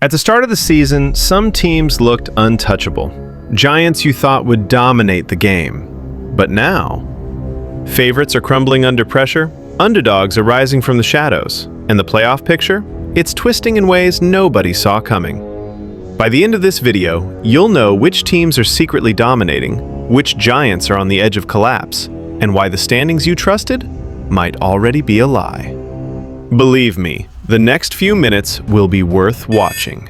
At the start of the season, some teams looked untouchable. Giants you thought would dominate the game. But now, favorites are crumbling under pressure, underdogs are rising from the shadows, and the playoff picture? It's twisting in ways nobody saw coming. By the end of this video, you'll know which teams are secretly dominating, which giants are on the edge of collapse, and why the standings you trusted might already be a lie. Believe me, the next few minutes will be worth watching.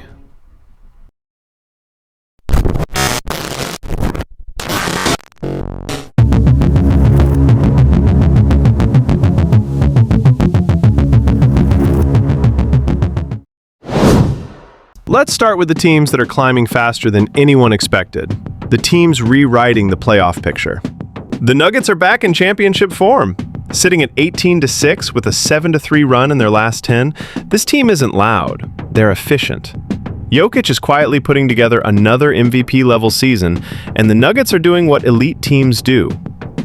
Let's start with the teams that are climbing faster than anyone expected. The teams rewriting the playoff picture. The Nuggets are back in championship form. Sitting at 18-6 with a 7-3 run in their last 10, this team isn't loud, they're efficient. Jokic is quietly putting together another MVP-level season, and the Nuggets are doing what elite teams do,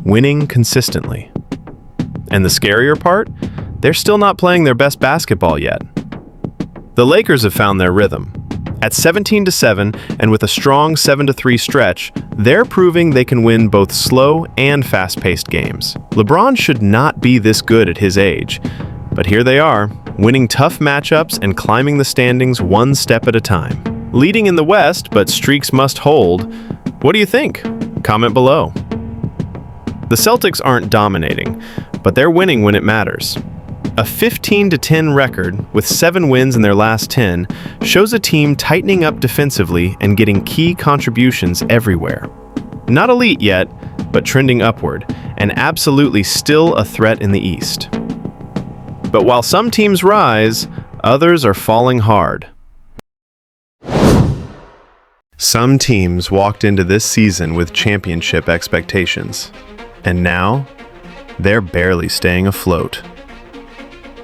winning consistently. And the scarier part? They're still not playing their best basketball yet. The Lakers have found their rhythm. At 17-7 and with a strong 7-3 stretch, they're proving they can win both slow and fast-paced games. LeBron should not be this good at his age, but here they are, winning tough matchups and climbing the standings one step at a time. Leading in the West, but streaks must hold. What do you think? Comment below. The Celtics aren't dominating, but they're winning when it matters. A 15-10 record with 7 wins in their last 10 shows a team tightening up defensively and getting key contributions everywhere. Not elite yet, but trending upward, and absolutely still a threat in the East. But while some teams rise, others are falling hard. Some teams walked into this season with championship expectations, and now they're barely staying afloat.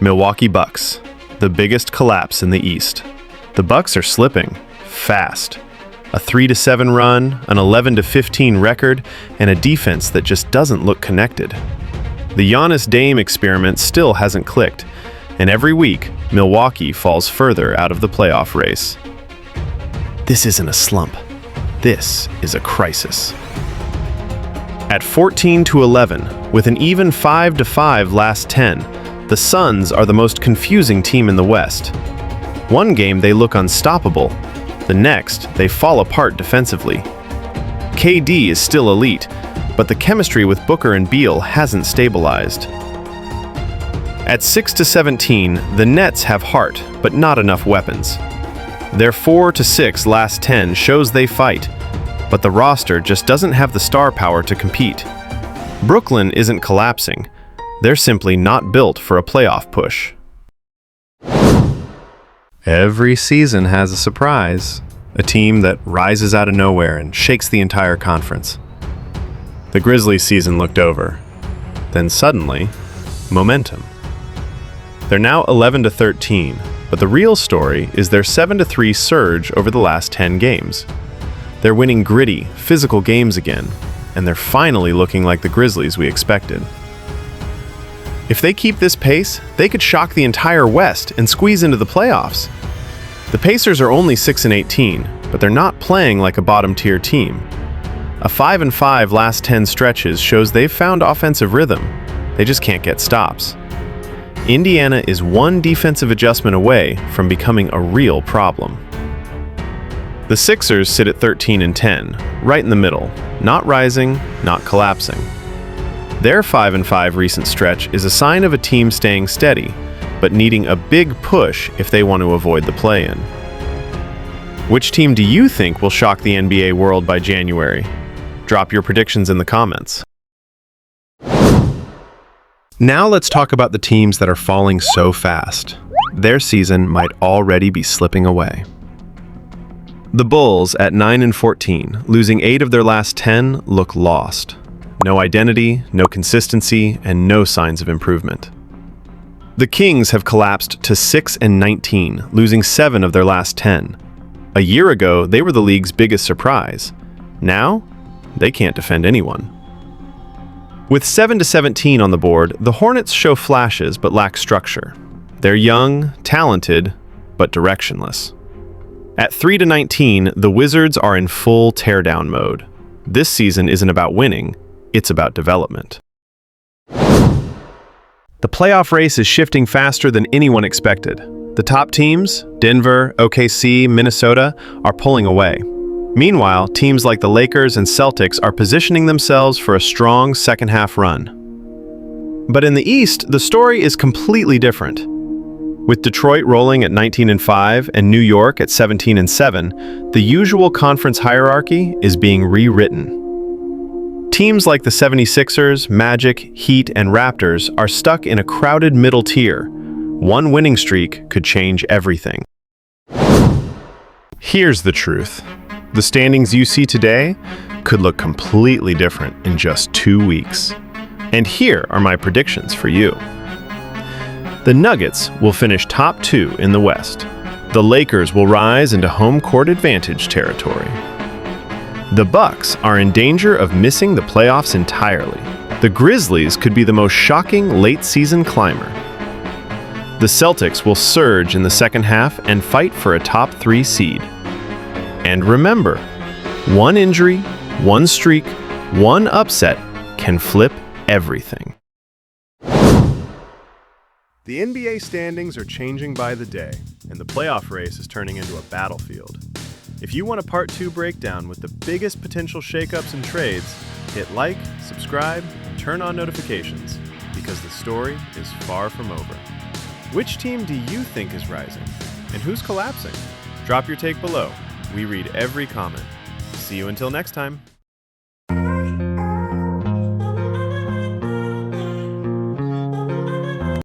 Milwaukee Bucks, the biggest collapse in the East. The Bucks are slipping fast. A 3-7 run, an 11-15 record, and a defense that just doesn't look connected. The Giannis Dame experiment still hasn't clicked, and every week, Milwaukee falls further out of the playoff race. This isn't a slump. This is a crisis. At 14-11, with an even 5-5 last 10, the Suns are the most confusing team in the West. One game they look unstoppable, the next they fall apart defensively. KD is still elite, but the chemistry with Booker and Beal hasn't stabilized. At 6-17, the Nets have heart, but not enough weapons. Their 4-6 last 10 shows they fight, but the roster just doesn't have the star power to compete. Brooklyn isn't collapsing. They're simply not built for a playoff push. Every season has a surprise, a team that rises out of nowhere and shakes the entire conference. The Grizzlies season looked over. Then suddenly, momentum. They're now 11-13, but the real story is their 7-3 surge over the last 10 games. They're winning gritty, physical games again, and they're finally looking like the Grizzlies we expected. If they keep this pace, they could shock the entire West and squeeze into the playoffs. The Pacers are only 6-18, but they're not playing like a bottom-tier team. A 5-5 last 10 stretches shows they've found offensive rhythm. They just can't get stops. Indiana is one defensive adjustment away from becoming a real problem. The Sixers sit at 13-10, right in the middle, not rising, not collapsing. Their 5-5 recent stretch is a sign of a team staying steady, but needing a big push if they want to avoid the play-in. Which team do you think will shock the NBA world by January? Drop your predictions in the comments. Now let's talk about the teams that are falling so fast. Their season might already be slipping away. The Bulls at 9-14, losing 8 of their last 10, look lost. No identity, no consistency, and no signs of improvement. The Kings have collapsed to 6-19, losing 7 of their last 10. A year ago, they were the league's biggest surprise. Now, they can't defend anyone. With 7-17 on the board, the Hornets show flashes but lack structure. They're young, talented, but directionless. At 3-19, the Wizards are in full teardown mode. This season isn't about winning, it's about development. The playoff race is shifting faster than anyone expected. The top teams, Denver, OKC, Minnesota, are pulling away. Meanwhile, teams like the Lakers and Celtics are positioning themselves for a strong second-half run. But in the East, the story is completely different. With Detroit rolling at 19-5 and New York at 17-7, the usual conference hierarchy is being rewritten. Teams like the 76ers, Magic, Heat, and Raptors are stuck in a crowded middle tier. One winning streak could change everything. Here's the truth. The standings you see today could look completely different in just 2 weeks. And here are my predictions for you. The Nuggets will finish top 2 in the West. The Lakers will rise into home court advantage territory. The Bucks are in danger of missing the playoffs entirely. The Grizzlies could be the most shocking late-season climber. The Celtics will surge in the second half and fight for a top 3 seed. And remember, one injury, one streak, one upset can flip everything. The NBA standings are changing by the day, and the playoff race is turning into a battlefield. If you want a Part 2 breakdown with the biggest potential shakeups and trades, hit like, subscribe, and turn on notifications, because the story is far from over. Which team do you think is rising? And who's collapsing? Drop your take below. We read every comment. See you until next time.